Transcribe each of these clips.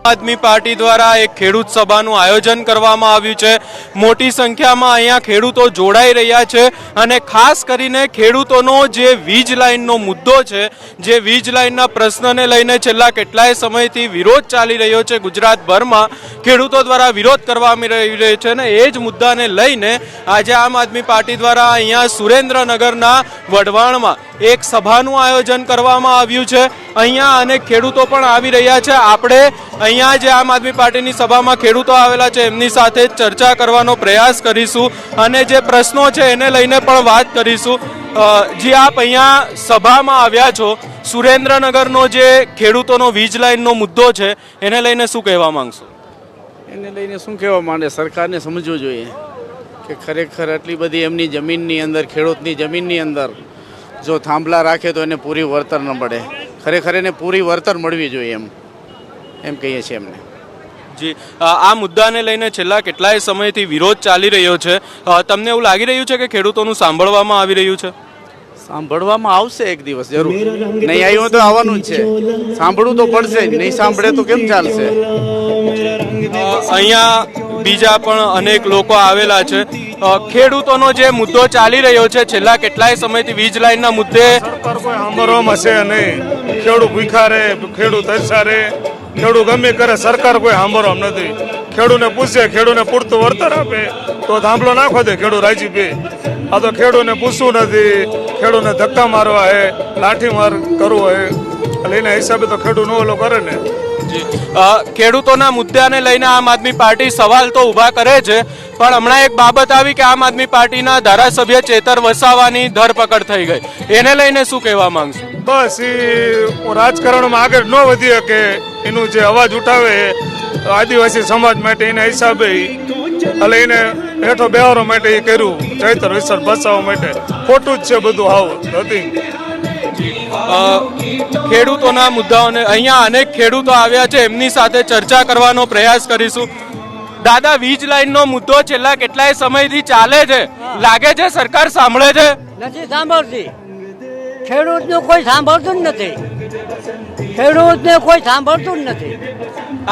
આદમી party દ્વારા એક ખેડૂત સભાનું આયોજન કરવામાં આવ્યું છે। મોટી સંખ્યામાં અહીંયા ખેડૂતો જોડાઈ રહ્યા છે અને ખાસ કરીને ખેડૂતોનો જે વીજ લાઇનનો મુદ્દો છે, જે વીજ લાઇનના પ્રશ્નને લઈને છેલ્લા કેટલાય સમયથી વિરોધ ચાલી રહ્યો છે, ગુજરાતભરમાં ખેડૂતો દ્વારા વિરોધ કરવામાં આવી રહ્યો છે અને એ જ મુદ્દાને લઈને આજે આમ આદમી પાર્ટી દ્વારા અહીંયા સુરેન્દ્રનગરના વઢવાણમાં એક સભાનું આયોજન કરવામાં આવ્યું છે। અહીંયા અનેક ખેડૂતો પણ આવી રહ્યા છે। આપણે અહીંયા જે આમ આદમી પાર્ટીની સભામાં ખેડૂતો આવેલા છે એમની સાથે ચર્ચા કરવાનો પ્રયાસ કરીશું અને જે પ્રશ્નો છે એને લઈને પણ વાત કરીશું। જે આપ અહીંયા સભામાં આવ્યા છો, સુરેન્દ્રનગરનો જે ખેડૂતોનો વીજ લાઇનનો મુદ્દો છે એને લઈને શું કહેવા માંગશો? એને લઈને શું કહેવા માંગે, સરકારને સમજવું જોઈએ કે ખરેખર આટલી બધી એમની જમીનની અંદર, ખેડૂતની જમીનની અંદર જો થાંભલા રાખે તો એને પૂરી વળતર ન મળે। ખરેખર એને પૂરી વળતર મળવી જોઈએ એમ કહીએ છીએ એમને। જી, આ મુદ્દાને લઈને છેલ્લા કેટલાય સમયથી વિરોધ ચાલી રહ્યો છે। તમને એવું લાગી રહ્યું છે કે ખેડૂતોનું સાંભળવામાં આવી રહ્યું છે? સાંભળવામાં આવશે એક દિવસ જરૂર, નહીં આવ્યું તો આવવાનું જ છે। સાંભળવું તો પડશે, નહીં સાંભળે તો કેમ ચાલશે? અહીંયા બીજા પણ અનેક લોકો આવેલા છે। ખેડૂતોનો જે મુદ્દો ચાલી રહ્યો છે છેલ્લા કેટલાય સમયથી વીજ લાઇનના મુદ્દે સરકાર કોઈ સાંભળવામાં છે નહીં। ખેડૂત ભૂખા રહે, ખેડૂત તરસા રહે, ખેડૂત ગમે કરે, સરકાર કોઈ સાંભળવામાં નથી। ખેડૂતને પૂછે, ખેડૂતને પૂરતું વળતર આપે તો થાંભલો નાખો દે, ખેડૂત રાજી પે। આ તો ખેડૂતને પૂછવું નથી, ખેડૂતને ધક્કા મારવા હે, લાઠી માર કરવો હે, એટલે એના હિસાબે તો ખેડૂત નો ઓલો કરે ને। ખેડૂતોના મુદ્દાને લઈને આમ આદમી પાર્ટી સવાલ તો ઊભા કરે છે, પણ હમણાં એક બાબત આવી કે આમ આદમી પાર્ટીના ધારાસભ્ય ચેતર વસાવાની ધરપકડ થઈ ગઈ, એને લઈને શું કહેવા માંગશો? બસ એ રાજકારણમાં આગળ ન વધી શકે, એનું જે અવાજ ઉઠાવે આદિવાસી સમાજ માટે એના હિસાબે એટલે એને હેઠો બેહારો માટે એ કર્યું, ચૈતર વિસર બચાવવા માટે। ખોટું જ છે બધું, હાવ હતી। ખેડૂતોના મુદ્દાઓને અહીંયા અનેક ખેડૂતો આવ્યા છે, એમની સાથે ચર્ચા કરવાનો પ્રયાસ કરીશું। દાદા, વીજ લાઇનનો મુદ્દો છેલ્લા કેટલાય સમયથી ચાલે છે, લાગે છે સરકાર સાંભળે છે? નથી સાંભળતી, ખેડૂતનું કોઈ સાંભળતું જ નથી, ખેડૂતને કોઈ સાંભળતું જ નથી।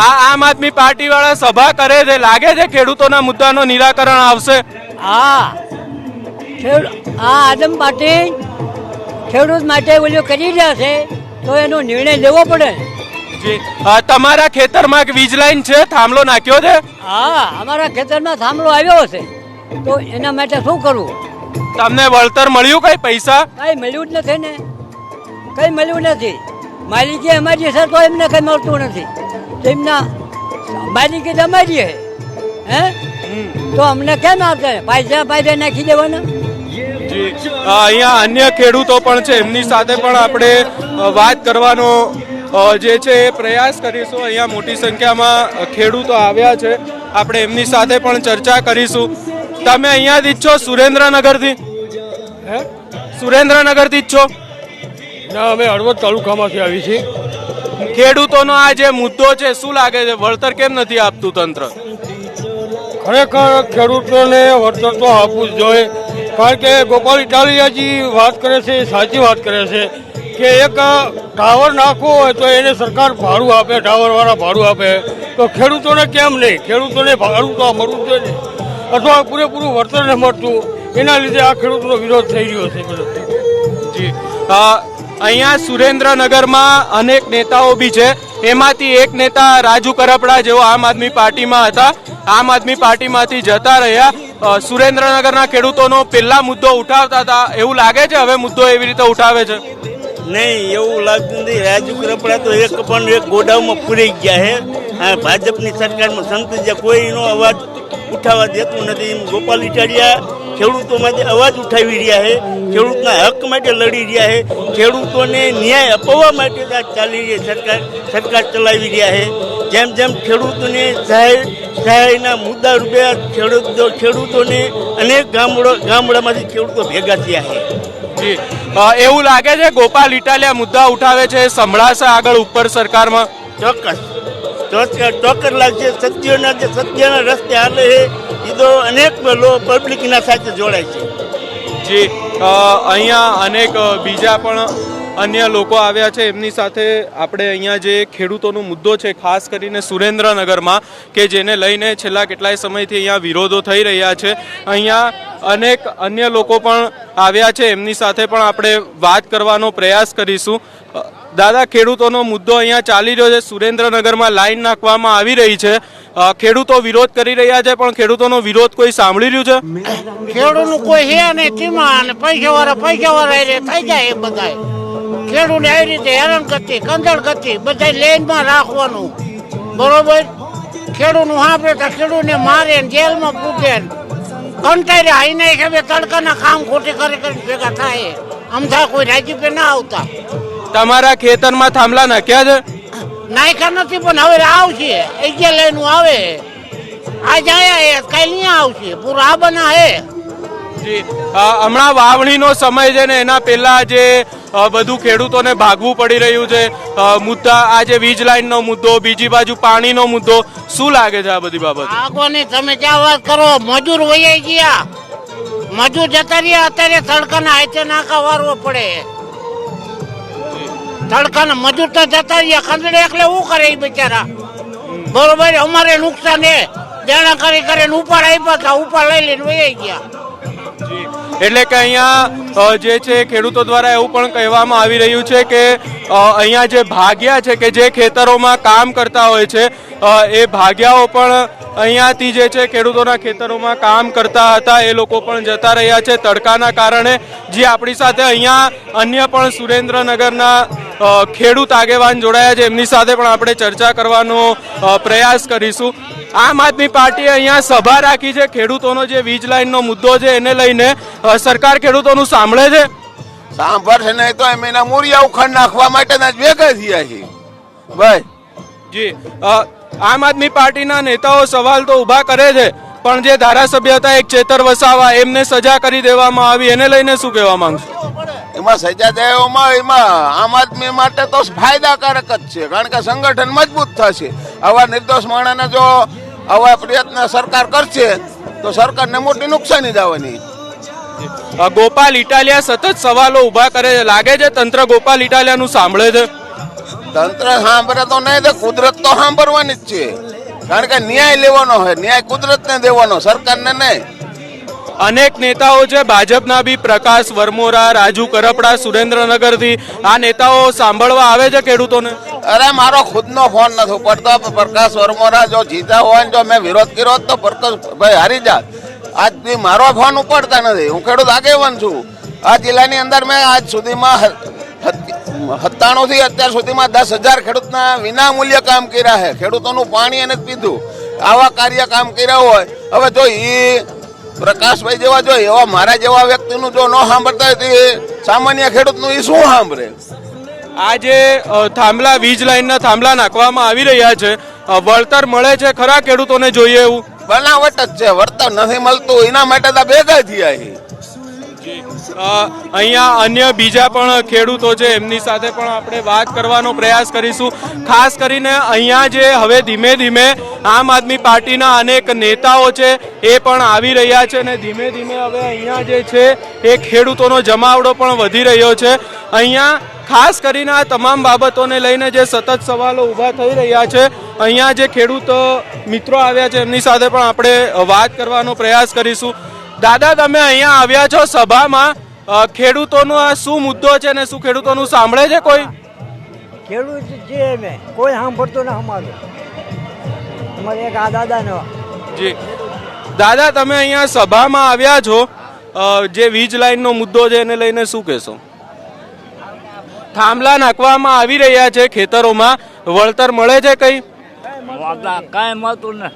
આમ આદમી પાર્ટી વાળા સભા કરે છે, લાગે છે ખેડૂતોના મુદ્દાનો નિરાકરણ આવશે? આદમ પાર્ટી ખેડૂત માટે ઓલું કરી રહ્યા છે તો એનો નિર્ણય લેવો પડે। જી, તમારા ખેતરમાં વીજ લાઈન છે, થાંભલો નાખ્યો છે? હા, અમારા ખેતરમાં થાંભલો આવ્યો છે તો એના માટે શું કરવું? તમને વળતર મળ્યું, કઈ પૈસા? કઈ મળ્યું જ નથી ને, કઈ મળ્યું નથી। માલિકી અમારી છે તો એમને કઈ મળતું નથી, એમના માલિકી અમારી હે તો અમને કેમ આપશે? પૈસા નાખી દેવાના। અહીંયા અન્ય ખેડૂતો પણ છે, એમની સાથે પણ આપણે વાત કરવાનો જે છે એ પ્રયાસ કરીશું। અહીંયા મોટી સંખ્યામાં ખેડૂતો આવ્યા છે, આપણે એમની સાથે પણ ચર્ચા કરીશું। તમે અહીંયાથી જ છો? સુરેન્દ્રનગરથી? સુરેન્દ્રનગરથી જ છો? ના, અમે હળવદ તાલુકામાંથી આવી છીએ। ખેડૂતોનો આ જે મુદ્દો છે, શું લાગે છે, વળતર કેમ નથી આપતું તંત્ર? ખરેખર ખેડૂતોને વળતર તો આપવું જ જોઈએ, કારણ કે ગોપાલ ઇટાલિયાજી વાત કરે છે એ સાચી વાત કરે છે કે એક ટાવર નાખવો હોય તો એને સરકાર ભાડું આપે, ટાવરવાળા ભાડું આપે, તો ખેડૂતોને કેમ નહીં? ખેડૂતોને ભાડું તો મળવું જોઈએ ને, અથવા પૂરેપૂરું વળતર ન મળતું, એના લીધે આ ખેડૂતોનો વિરોધ થઈ રહ્યો છે। જી, અહીંયા સુરેન્દ્રનગરમાં અનેક નેતાઓ બી છે, એમાંથી એક નેતા રાજુ કરપડા જેઓ આમ આદમી પાર્ટીમાં હતા, આમ આદમી પાર્ટીમાંથી જતા રહ્યા। સુરેન્દ્રનગરના ખેડૂતોનો પહેલા મુદ્દો ઉઠાવતા હતા, એવું લાગે છે હવે મુદ્દો એવી રીતે ઉઠાવે છે? નહીં, એવું લાગતું નથી। રાજુ કરપડા તો એક ગોડાઉનમાં પૂરી ગયા છે। ભાજપની સરકારમાં સંતોષ કોઈનો અવાજ ઉઠાવવા દેતું નથી। ગોપાલ ઇટાલિયા ખેડૂતો માટે અવાજ ઉઠાવી રહ્યા છે, ખેડૂતના હક માટે લડી રહ્યા છે, ખેડૂતોને ન્યાય અપાવવા માટે ચાલી રહી સરકાર ચલાવી રહ્યા છે। જેમ જેમ ખેડૂતોને સહાયના મુદ્દા રૂપે ખેડૂતોને અનેક ગામડામાંથી ખેડૂતો ભેગા થયા છે। જી, એવું લાગે છે ગોપાલ ઇટાલિયા મુદ્દા ઉઠાવે છે, સંભળાશે આગળ ઉપર સરકારમાં? ચોક્કસ લાગશે। સત્યના રસ્તે હાલે છે એ તો અનેક પબ્લિકના સાથે જોડાય છે। જી, અહીંયા અનેક બીજા પણ અન્ય લોકો આવ્યા છે, એમની સાથે આપણે અહીંયા જે ખેડૂતોનો મુદ્દો છે ખાસ કરીને સુરેન્દ્રનગરમાં કે જેને લઈને છેલ્લા કેટલાય સમયથી અહીંયા વિરોધો થઈ રહ્યા છે, અહીંયા અનેક અન્ય લોકો પણ આવ્યા છે, એમની સાથે પણ આપણે વાત કરવાનો પ્રયાસ કરીશું. દાદા, ખેડૂતોનો મુદ્દો અહીંયા ચાલી રહ્યો છે. સુરેન્દ્રનગરમાં લાઈન નાખવામાં આવી રહી છે, ખેડૂતો વિરોધ કરી રહ્યા છે, પણ ખેડૂતોનો વિરોધ કોઈ સાંભળી રહ્યું છે? ખેડૂતનું કોઈ હે નહીં, તેમાં અને પૈસાવાળા થઈ જાય એ બધાય. ખેડૂતને આવી રીતે હેરાન કરતી કંદળ કરતી બધા લેનમાં રાખવાનું, બરોબર. ખેડૂતનું સાંભળે તો ખેડૂતને મારે ને જેલમાં પૂછે કંટાઈ હાઈ નહીં કે તડકાના કામ ખોટી કરી ભેગા થાય. અમથા કોઈ રાજીપે ના આવતા. તમારા ખેતરમાં થાંભલા નાખ્યા છે? નાખ્યા નથી, પણ હવે આવશે. એજ્યા લઈને આવે, આજ આયા કાલ નહીં આવશે. પૂરા આ બના હે. હમણાં વાવણીનો સમય છે ને, એના પહેલા જે બધું ખેડૂતોને ભાગવું પડી રહ્યું છે, મુદ્દા આ જે વીજ લાઈનનો મુદ્દો, બીજી બાજુ પાણીનો મુદ્દો, શું લાગે છે આ બધી બાબત? આગોની તમે ક્યાં વાત કરો, મજૂર વૈયા ગયા, મજૂર જતા રહ્યા. અત્યારે તડકાના હાથે નાકા વારવો પડે. તડકાના મજૂર તો જતા રહ્યા, ખંડડે એટલે શું કરે એ બિચારા, બરોબર. અમારે નુકસાન હે, દેણા કરી કરીને ઉપાડ આપ્યા, ઉપાડ લઈ લઈને વૈયા ગયા. એટલે કે અહીંયા જે છે ખેડૂતો દ્વારા એવું પણ કહેવામાં આવી રહ્યું છે કે અહીંયા જે ભાગ્યા છે કે જે ખેતરોમાં કામ કરતા હોય છે, એ ભાગ્યાઓ પણ અહીંયાથી જે છે ખેડૂતોના ખેતરોમાં કામ કરતા હતા, એ લોકો પણ જતા રહ્યા છે તડકાના કારણે. જે આપણી સાથે અહીંયા અન્ય પણ સુરેન્દ્રનગરના ખેડૂત આગેવાન જોડાયા છે, એમની સાથે પણ આપણે ચર્ચા કરવાનો પ્રયાસ કરીશું. આમ આદમી પાર્ટીએ અહીંયા સભા રાખી છે. ખેડૂતોનો જે વીજ લાઈનનો મુદ્દો છે એને લઈને સરકાર ખેડૂતોનું સાંભળે છે? સાંભળશે નહીં તો એમ એના મૂળિયા ઉખાડ નાખવા માટેના જ ભેગા થયા છે ભાઈ. જી, આમ આદમી પાર્ટીના નેતાઓ સવાલ તો ઉભા કરે છે, પણ જે ધારાસભ્ય હતા એક ચેતર વસાવા, એમને સજા કરી દેવામાં આવી, એને લઈને શું કહેવા માંગશો? એમાં સજા દેવામાં એમાં આમ આદમી માટે તો ફાયદાકારક જ છે, કારણ કે સંગઠન મજબૂત થશે. આવા નિર્દોષ માણસને જો આવા પ્રયત્ન સરકાર કરશે તો સરકારને મોટી નુકસાની જવાની. ગોપાલ ઇટાલિયા સતત સવાલો ઉભા કરે છે, લાગે છે તંત્ર ગોપાલ ઇટાલિયાનું સાંભળે છે? તંત્ર સાંભળે તો નહીં, કુદરત તો સાંભળવાની જ છે, કારણ કે ન્યાય લેવાનો હોય, ન્યાય કુદરતને દેવાનો, સરકારને નહીં. અનેક નેતાઓ છે ભાજપના બી, પ્રકાશ વરમોરા, રાજુ કરપડા, સુરેન્દ્રનગરથી, આ નેતાઓ સાંભળવા આવે છે ખેડૂતોને? અરે મારો ખુદનો ફોન નથી પડતો. પ્રકાશ વર્મોરા જો જીતા હોય, જો મેં વિરોધ કર્યો તો પ્રકાશ ભાઈ હારી જાત. આજ મારો ફોન ઉપાડતા નથી. હું ખેડૂત આગેવાન છું. આ જિલ્લાની અંદર મેં આજ સુધીમાં 97 થી અત્યાર સુધીમાં 10,000 ખેડૂતના વિના મૂલ્ય કામ કર્યા છે. ખેડૂતોનું પાણી એને જ પીધું. આવા કાર્ય કામ કર્યા હોય, હવે જો એ પ્રકાશભાઈ જેવા જો એવા મારા જેવા વ્યક્તિનું જો ન સાંભળતા હોય તો એ સામાન્ય ખેડૂતનું એ શું સાંભળે? આ જે થાંભલા, વીજ લાઈનના થાંભલા નાખવામાં આવી રહ્યા છે, વળતર મળે છે ખરા ખેડૂતોને? જોઈએ એવું બનાવટ જ છે, વળતર નથી મળતું. એના માટે તો ભેગા થયા છે. અહીંયા અન્ય બીજા પણ ખેડૂતો છે, એમની સાથે પણ આપણે વાત કરવાનો પ્રયાસ કરીશું. ખાસ કરીને અહીંયા જે હવે ધીમે ધીમે આમ આદમી પાર્ટીના અનેક નેતાઓ છે એ પણ આવી રહ્યા છે, અને ધીમે ધીમે હવે અહીંયા જે છે એ ખેડૂતોનો જમાવડો પણ વધી રહ્યો છે. અહીંયા ખાસ કરીને આ તમામ બાબતોને લઈને જે સતત સવાલો ઊભા થઈ રહ્યા છે, અહીંયા જે ખેડૂત મિત્રો આવ્યા છે એમની સાથે પણ આપણે વાત કરવાનો પ્રયાસ કરીશું. દાદા, તમે અહીંયા આવ્યા છો સભામાં, ખેડૂતોનો આ શું મુદ્દો છે ને શું ખેડૂતોનું સાંભળે છે કોઈ? ખેડૂત છે મેં કોઈ સાંભળતો ના અમારું. અમારે એક આ દાદાનો. જી દાદા, તમે અહીંયા સભામાં આવ્યા છો, જે વીજ લાઈનનો મુદ્દો છે એને લઈને શું કહેશો? થાંભલા નાખવામાં આવી રહ્યા છે ખેતરોમાં, વળતર મળે છે કઈ? કાંઈ મળતું ને.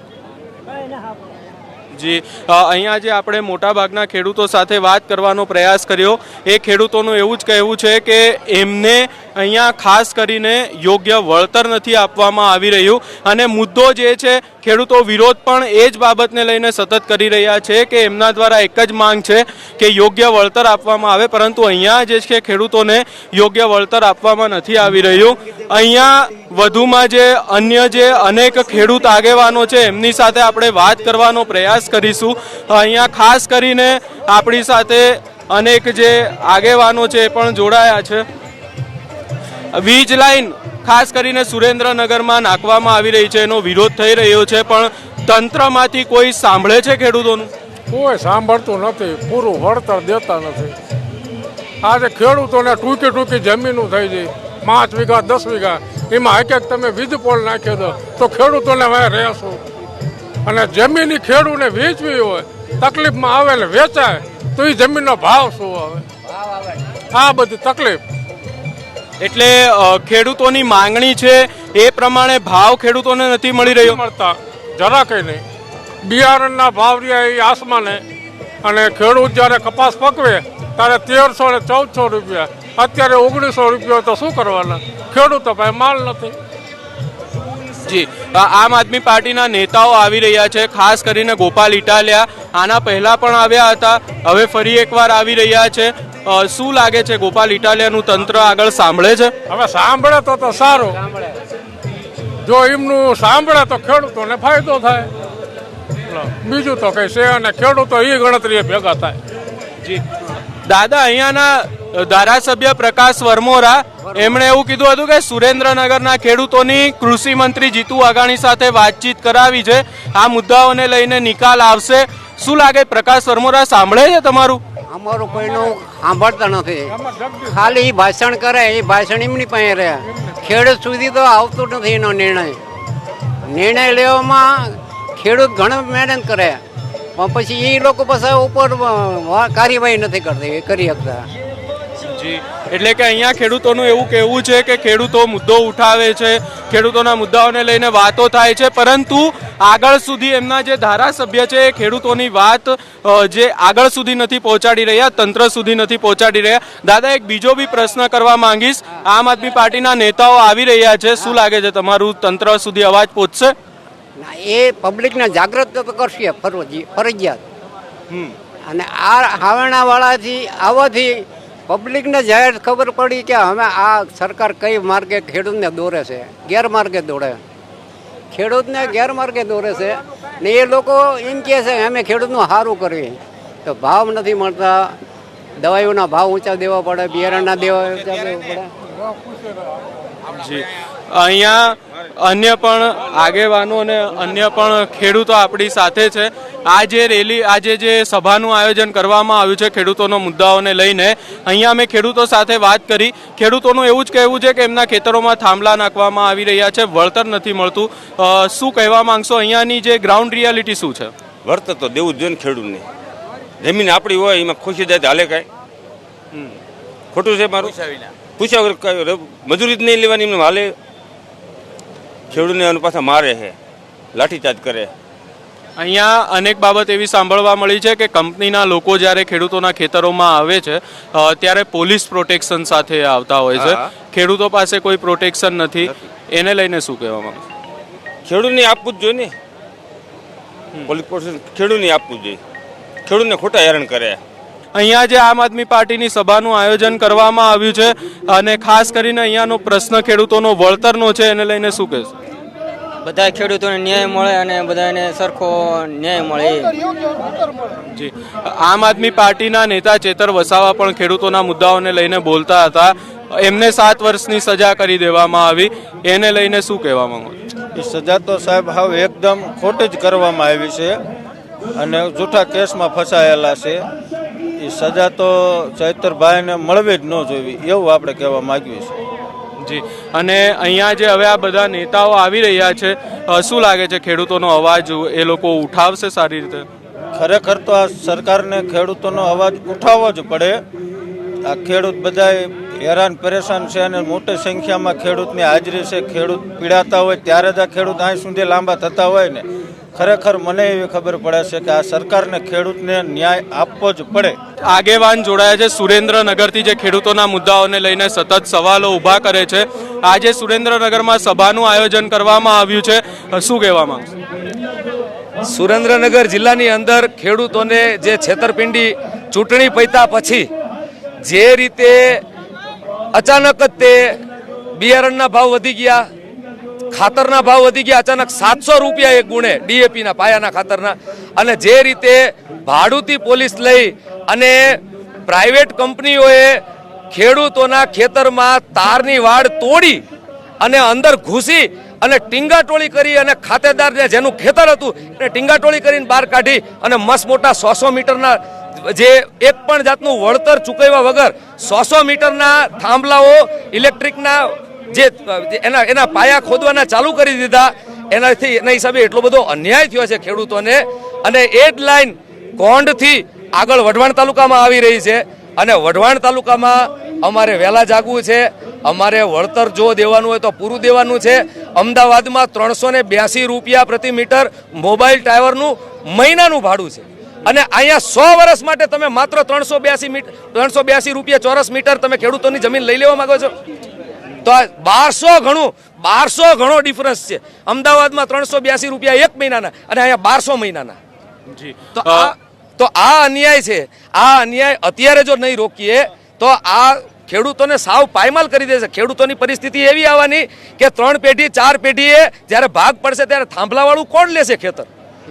જી, અહીંયા જે આપણે મોટાભાગના ખેડૂતો સાથે વાત કરવાનો પ્રયાસ કર્યો, એ ખેડૂતોનું એવું જ કહેવું છે કે એમને અહીંયા ખાસ કરીને યોગ્ય વળતર નથી આપવામાં આવી રહ્યું, અને મુદ્દો જે છે ખેડૂતો વિરોધ પણ એ જ બાબતને લઈને સતત કરી રહ્યા છે કે એમના દ્વારા એક જ માંગ છે કે યોગ્ય વળતર આપવામાં આવે, પરંતુ અહીંયા જે છે ખેડૂતોને યોગ્ય વળતર આપવામાં નથી આવી રહ્યું. અહીંયા વધુમાં જે અન્ય જે અનેક ખેડૂત આગેવાનો છે એમની સાથે આપણે વાત કરવાનો પ્રયાસ કરીશું. અહીંયા ખાસ કરીને આપણી સાથે અનેક જે આગેવાનો છે એ પણ જોડાયા છે. વીજ લાઈન ખાસ કરીને સુરેન્દ્રનગરમાં નાખવામાં આવી રહી છે, એનો વિરોધ થઈ રહ્યો છે, પણ તંત્રમાંથી કોઈ સાંભળે છે ખેડૂતોનું? કોઈ સાંભળતું નથી, પૂરું વળતર દેતા નથી. આજે ખેડૂતોને ટૂંકી જમીનો થઈ જાય, 5 વીઘા 10 વીઘા, એમાં એક તમે વીજ પોલ નાખી દો તો ખેડૂતોને વાય રહેશું. અને જમીન ખેડૂતને વેચવી હોય, તકલીફમાં આવે ને વેચાય તો એ જમીનનો ભાવ શું આવે? આ બધી તકલીફ. એટલે ખેડૂતોની માંગણી છે એ પ્રમાણે ભાવ ખેડૂતોને નથી મળી રહ્યો. મળતા જરા કંઈ નહીં. બિયારણના ભાવ રહ્યા એ આસમાને, અને ખેડૂત જ્યારે કપાસ પકવે ત્યારે 1300 ને 1400 રૂપિયા, અત્યારે 1900 રૂપિયા, તો શું કરવાના? ખેડૂતો પાસે માલ નથી. જી, આમ આદમી પાર્ટીના નેતાઓ આવી રહ્યા છે, ખાસ કરીને ગોપાલ ઇટાલિયા આના પહેલા પણ આવ્યા હતા, હવે ફરી એકવાર આવી રહ્યા છે. શું લાગે છે, ગોપાલ ઇટાલિયાનું તંત્ર આગળ સાંભળે છે? હવે સાંભળે તો સારું. જો એમનું સાંભળે તો ખેડૂતોને ફાયદો થાય, બીજું તો કઈ છે, અને ખેડૂતો એ ગણતરીએ ભેગા થાય. જી દાદા, અહીંયાના ધારાસભ્ય પ્રકાશ વરમોરા એમણે એવું કીધું હતું કે સુરેન્દ્રનગરના ખેડૂતોની કૃષિ મંત્રી જીતુ વાઘાણી સાથે વાતચીત કરાવી છે, આ મુદ્દાઓને લઈને નિકાલ આવશે. શું લાગે, પ્રકાશ વરમોરા સાંભળે છે તમારું? અમારું કોઈનું સાંભળતા નથી, ખાલી ભાષણ કરે, એ ભાષણ એમની પાસે રહે. ખેડૂત સુધી તો આવતું નથી એનો નિર્ણય લેવામાં ખેડૂત ઘણો મહેનત કરે, પણ પછી એ લોકો પાસે ઉપર કાર્યવાહી નથી કરી શકતા. જી, એટલે કે અહીંયા ખેડૂતોનું એવું કહેવું છે કે ખેડૂતો મુદ્દો ઉઠાવે છે, ખેડૂતોના મુદ્દાઓને લઈને વાતો થાય છે, પરંતુ આગળ સુધી એમના જે ધારાસભ્ય છે એ ખેડૂતોની વાત જે આગળ સુધી નથી પહોંચાડી રહ્યા, તંત્ર સુધી નથી પહોંચાડી રહ્યા. દાદા, એક બીજો બી પ્રશ્ન કરવા માંગીશ. આમ આદમી પાર્ટીના નેતાઓ આવી રહ્યા છે, શું લાગે છે તમારું તંત્ર સુધી અવાજ પહોંચશે? એ પબ્લિકને જાગૃત તો કરશે ફરજિયાત. અને આ હાવણાવાળાથી આવવાથી પબ્લિકને જાહેર ખબર પડી કે હવે આ સરકાર કઈ માર્ગે ખેડૂતને દોરે છે, ગેરમાર્ગે દોડે, ખેડૂતને ગેરમાર્ગે દોરે છે. ને એ લોકો એમ કહે છે અમે ખેડૂતનું સારું કરીએ, તો ભાવ નથી મળતા, દવાઈઓના ભાવ ઊંચા દેવા પડે, બિયારણના દેવા ઊંચા દેવા પડે. જી, અહીંયા અન્ય પણ આગેવાનો અને અન્ય પણ ખેડૂતો આપણી સાથે છે. આજે જે સભાનું આયોજન કરવામાં આવ્યું છે ખેડૂતોના મુદ્દાઓને લઈને, અહીંયા અમે ખેડૂતો સાથે વાત કરી. ખેડૂતોનું એવું જ કહેવું છે કે એમના ખેતરોમાં થાંભલા નાખવામાં આવી રહ્યા છે, વળતર નથી મળતું. શું કહેવા માંગશો, અહીંયાની જે ગ્રાઉન્ડ રિયાલિટી શું છે? વળતર તો દેવું જ જોઈએ ને ખેડૂતને. જમીન આપણી હોય એમાં ખુશી જાય હાલે કાંઈ ખોટું છે મારું? પૂછ્યા વગર મજૂરી જ નહીં લેવાની એમને હાલે. ખેડૂતને પાછા મારે છે, લાઠીચાર્જ કરે. અહીંયા અનેક બાબત એવી સાંભળવા મળી છે કે કંપનીના લોકો જ્યારે ખેડૂતોના ખેતરોમાં આવે છે ત્યારે પોલીસ પ્રોટેક્શન સાથે આવતા હોય છે, ખેડૂતો પાસે કોઈ પ્રોટેક્શન નથી. એને લઈને શું કહેવા માંગો? ખેડૂતને આપવું જ જોઈએ ને, પોલીસ પ્રોટેક્શન ખેડૂતને આપવું જ જોઈએ. ખેડૂતને ખોટા હેરાન કરે. અહીંયા જે આમ આદમી પાર્ટીની સભાનું આયોજન કરવામાં આવ્યું છે અને ખાસ કરીને અહીંયાનો પ્રશ્ન ખેડૂતોનો વળતરનો છે, એને લઈને શું કહેશો? બધા ખેડૂતોને ન્યાય મળે અને બધાને સરખો ન્યાય મળે. જી, આમ આદમી પાર્ટીના નેતા ચેતર વસાવા પણ ખેડૂતોના મુદ્દાઓને લઈને બોલતા હતા. એમને 7 વર્ષની સજા કરી દેવામાં આવી, એને લઈને શું કહેવા માંગો? એ સજા તો સાહેબ હાવ એકદમ ખોટી જ કરવામાં આવી છે અને જૂઠા કેસમાં ફસાયેલા છે. એ સજા તો ચૈતરભાઈને મળવી જ ન જોઈવી, એવું આપણે કહેવા માંગીએ છીએ. જી, અને અહીંયા જે હવે આ બધા નેતાઓ આવી રહ્યા છે, શું લાગે છે ખેડૂતોનો અવાજ એ લોકો ઉઠાવશે સારી રીતે? ખરેખર તો આ સરકારને ખેડૂતોનો અવાજ ઉઠાવવો જ પડે. આ ખેડૂત બધા હેરાન પરેશાન છે અને મોટી સંખ્યામાં ખેડૂતની હાજરી છે. ખેડૂત પીડાતા હોય ત્યારે જ આ ખેડૂત અહીં સુધી લાંબા થતા હોય ને. ખરેખર મને એવી ખબર પડે છે કે આ સરકારને ખેડૂતને ન્યાય આપવો જ પડે. આગેવાન જોડાયા છે સુરેન્દ્રનગરથી, જે ખેડૂતોના મુદ્દાઓને લઈને સતત સવાલો ઊભા કરે છે. આજે સુરેન્દ્રનગરમાં સભાનું આયોજન કરવામાં આવ્યું છે, શું કહેવા માંગશો? સુરેન્દ્રનગર જિલ્લાની અંદર ખેડૂતોને જે છેતરપિંડી ચૂંટણી પૈતા પછી જે રીતે અચાનક જ તે બિયારણના ભાવ વધી ગયા, ખાતરના ભાવ વધી ગયા, અચાનક 700 રૂપિયા એક ગુણે ડીએપીના પાયાના ખાતરના, અને જે રીતે ભાડુતી પોલીસ લઈ અને પ્રાઇવેટ કંપનીઓએ ખેડૂતોના ખેતરમાં તારની વાડ તોડી અને અંદર ઘૂસી અને ટીંગાટોળી કરી અને ખાતેદારને જેનું ખેતર હતું એને ટીંગાટોળી કરીને બહાર કાઢી અને મસ્ત મોટા 100 મીટરના જે એક પણ જાતનું વળતર ચૂકવ્યા વગર 100 મીટરના થાંભલાઓ ઇલેક્ટ્રિકના જે એના પાયા ખોદવાના ચાલુ કરી દીધા. એના હિસાબે એટલો બધો અન્યાય થયો છે ખેડૂતોને. અને એ જ લાઈન કોંઢથી આગળ વઢવાણ તાલુકામાં આવી રહી છે અને વઢવાણ તાલુકામાં અમારે વહેલા જાગવું છે. અમારે વળતર જો દેવાનું હોય તો પૂરું દેવાનું છે. અમદાવાદમાં 382 રૂપિયા પ્રતિ મીટર મોબાઈલ ટાવરનું મહિનાનું ભાડું છે અને અહીંયા 100 વર્ષ માટે તમે માત્ર 382 રૂપિયા ચોરસ મીટર તમે ખેડૂતોની જમીન લઈ લેવા માંગો છો. તો 1200 ઘણો ડિફરન્સ છે. અમદાવાદમાં 382 રૂપિયા એક મહિનાના અને અહીંયા 1200 મહિનાના. તો આ અન્યાય છે. આ અન્યાય અત્યારે જો નહીં રોકીએ તો આ ખેડૂતોને સાવ પાયમાલ કરી દેશે. ખેડૂતોની પરિસ્થિતિ એવી આવવાની કે 3 પેઢી 4 પેઢીએ જ્યારે ભાગ પડશે ત્યારે થાંભલાવાળું કોણ લેશે ખેતર?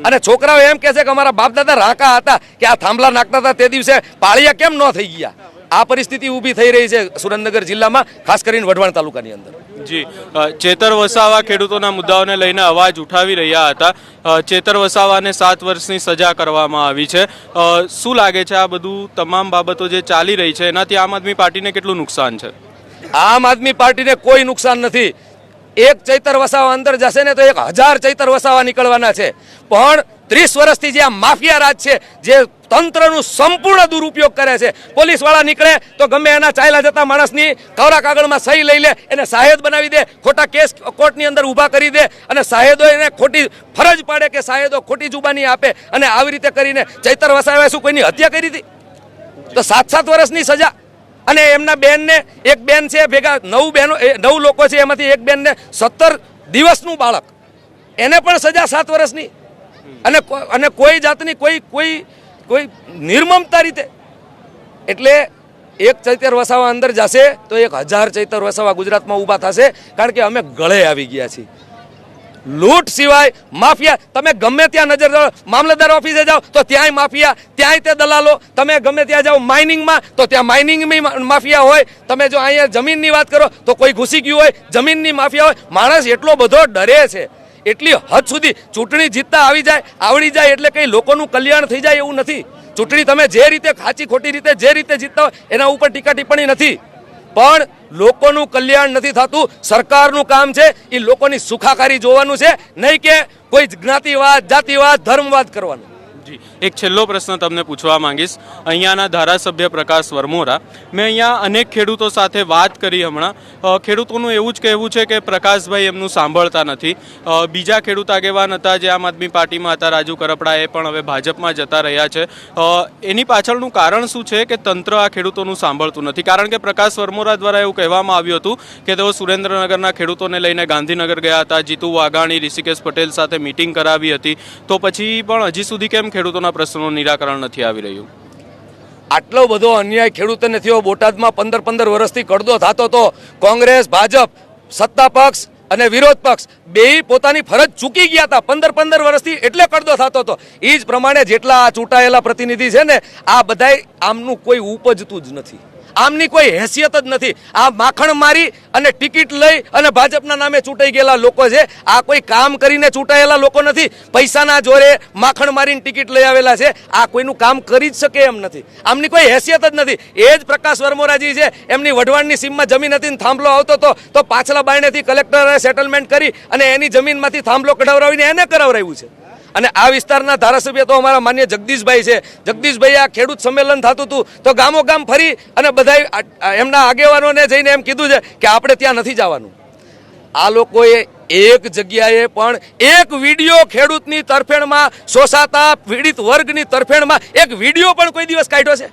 અને છોકરાઓ એમ કહે છે કે અમારા બાપ દાદા રાંકા હતા કે આ થાંભલા નાખતા હતા તે દિવસે પાળિયા કેમ ન થઈ ગયા? આ પરિસ્થિતિ ઊભી થઈ રહી છે સુરેન્દ્રનગર જિલ્લામાં, ખાસ કરીને વઢવાણ તાલુકાની અંદર. જી, ચેતર વસાવા ખેડૂતોના મુદ્દાઓને લઈને અવાજ ઉઠાવી રહ્યા હતા. ચેતર વસાવાને 7 વર્ષની સજા કરવામાં આવી છે. શું લાગે છે આ બધું તમામ બાબતો જે ચાલી રહી છે એનાથી આમ આદમી પાર્ટીને કેટલું નુકસાન છે? આમ આદમી પાર્ટીને કોઈ નુકસાન નથી. એક ચૈતર વસાવા અંદર જશે ને તો 1000 ચૈતર વસાવા નીકળવાના છે. પણ 30 વર્ષથી જે આ માફિયા રાજ છે, જે તંત્રનું સંપૂર્ણ દુરુપયોગ કરે છે, પોલીસ વાળા નીકળે તો ગમે એના ચાલ્યા જતા માણસની કવરા કાગળમાં સહી લઈ લે, એને સાહેદ બનાવી દે, ખોટા કેસ કોર્ટની અંદર ઊભા કરી દે અને સાહેદો એને ખોટી ફરજ પાડે કે સાહેદો ખોટી જુબાની આપે અને આવી રીતે કરીને ચૈતર વસાવાએ શું કોઈની હત્યા કરી હતી? તો 7 વર્ષની સજા. અને એમના બેનને, એક બેન છે ભેગા 9 લોકો છે, એમાંથી એક બેનને 17 દિવસનું બાળક, એને પણ સજા 7 વર્ષની. અને કોઈ જાતની કોઈ નિર્મમતા રીતે. એટલે એક ચૈતર વસાવા અંદર જશે તો 1000 ચૈતર વસાવા ગુજરાતમાં ઊભા થશે. કારણ કે અમે ગળે આવી ગયા છીએ. લૂંટ સિવાય માફિયા, તમે ગમે ત્યાં નજર દો, મામલતદાર ઓફિસે જાઓ તો ત્યાંય માફિયા, ત્યાંય તે દલાલો. તમે ગમે ત્યાં જાઓ માઇનિંગમાં તો ત્યાં માઇનિંગમાં માફિયા હોય. તમે જો અહીંયા જમીનની વાત કરો તો કોઈ ઘૂસી ગયું હોય, જમીનની માફિયા હોય. માણસ એટલો બધો ડરે છે, એટલી હદ સુધી. ચૂંટણી જીતતા આવડી જાય એટલે કંઈ લોકોનું કલ્યાણ થઈ જાય એવું નથી. ચૂંટણી તમે જે રીતે ખાચી ખોટી રીતે જે રીતે જીતતા હોય એના ઉપર ટીકા ટિપ્પણી નથી, પણ લોકોનું કલ્યાણ નથી થતું. સરકારનું કામ છે એ લોકોની સુખાકારી જોવાનું છે, નહીં કે કોઈ જ્ઞાતિવાદ, જાતિવાદ, ધર્મવાદ કરવાનું. જી, એક છેલ્લો પ્રશ્ન તમને પૂછવા માંગીશ. અહીંયાના ધારાસભ્ય પ્રકાશ વરમોરા, મેં અહીંયા અનેક ખેડૂતો સાથે વાત કરી હમણાં. ખેડૂતોનું એવું જ કહેવું છે કે પ્રકાશભાઈ એમનું સાંભળતા નથી. બીજા ખેડૂત આગેવાન હતા જે આમ આદમી પાર્ટીમાં હતા, રાજુ કરપડા, એ પણ હવે ભાજપમાં જતા રહ્યા છે. એની પાછળનું કારણ શું છે કે તંત્ર આ ખેડૂતોનું સાંભળતું નથી? કારણ કે પ્રકાશ વરમોરા દ્વારા એવું કહેવામાં આવ્યું હતું કે તેઓ સુરેન્દ્રનગરના ખેડૂતોને લઈને ગાંધીનગર ગયા હતા, જીતુ વાઘાણી, ઋષિકેશ પટેલ સાથે મિટિંગ કરાવી હતી. તો પછી પણ હજી સુધી કેમ ખેડૂતોના પ્રશ્નોનું નિરાકરણ નથી આવી રહ્યું? આટલો બધો અન્યાય ખેડૂતોને થયો. બોટાદમાં 15 વર્ષથી કડદો થતો હતો. કોંગ્રેસ, ભાજપ, સત્તા પક્ષ અને વિરોધ પક્ષ બેય પોતાની ફરજ ચૂકી ગયા હતા. 15 વર્ષથી એટલે કડદો થતો હતો. એ જ પ્રમાણે જેટલા આ ચૂંટાયેલા પ્રતિનિધિ છે ને, આ બધાય આમનું કોઈ ઉપજતું જ નથી, આમની કોઈ હેસિયત જ નથી. આ માખણ મારી અને ટિકિટ લઈ અને ભાજપના નામે ચૂંટાઈ ગયેલા લોકો છે. આ કોઈ કામ કરીને ચૂંટાયેલા લોકો નથી. પૈસાના જોરે માખણ મારીને ટિકિટ લઈ આવેલા છે. આ કોઈનું કામ કરી જ શકે એમ નથી. આમની કોઈ હેસિયત જ નથી. એ જ પ્રકાશ વરમોરાજી છે, એમની વઢવાણની સીમમાં જમીન હતી ને થાંભલો આવતો હતો તો પાછલા બાયણેથી કલેક્ટરે સેટલમેન્ટ કરી અને એની જમીનમાંથી થાંભલો કઢાવરાવીને એને કરાવરાવ્યું છે. અને આ વિસ્તારના ધારાસભ્ય તો અમારા માન્ય જગદીશભાઈ છે. જગદીશભાઈ આ ખેડૂત સંમેલન થતું હતું તો ગામો ગામ ફરી અને બધા એમના આગેવાનોને જઈને એમ કીધું છે કે આપણે ત્યાં નથી જવાનું. આ લોકોએ એક જગ્યાએ પણ એક વિડીયો ખેડૂતની તરફેણમાં, શોષાતા પીડિત વર્ગની તરફેણમાં એક વિડીયો પણ કોઈ દિવસ કાઢ્યો છે?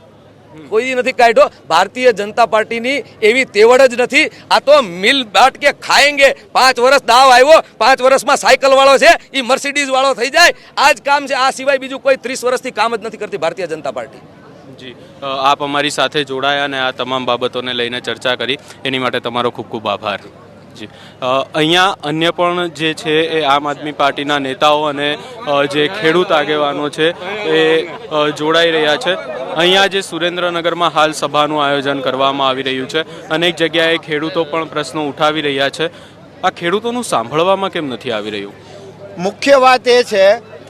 કોઈ નથી કાઢ્યો. ભારતીય જનતા પાર્ટીની એવી તેવડ જ નથી. આ તો મિલ બાટ કે ખાએંગે. 5 વર્ષ દાવ આવ્યો, 5 વર્ષમાં સાયકલ વાળો છે એ મર્સિડીઝ વાળો થઈ જાય. આ જ કામ છે. આ સિવાય બીજું કોઈ 30 વર્ષથી કામ જ નથી કરતી ભારતીય જનતા પાર્ટી. જી, આપ અમારી સાથે જોડાયા અને આ તમામ બાબતોને લઈને ચર્ચા કરી એની માટે તમારો ખૂબ ખૂબ આભાર. જી, અહીંયા અન્ય પણ જે છે એ આમ આદમી પાર્ટીના નેતાઓ અને જે ખેડૂત આગેવાનો છે એ જોડાઈ રહ્યા છે. અહીંયા જે સુરેન્દ્રનગરમાં હાલ સભાનું આયોજન કરવામાં આવી રહ્યું છે, અનેક જગ્યાએ ખેડૂતો પણ પ્રશ્નો ઉઠાવી રહ્યા છે. આ ખેડૂતોનું સાંભળવામાં કેમ નથી આવી રહ્યું? મુખ્ય વાત એ છે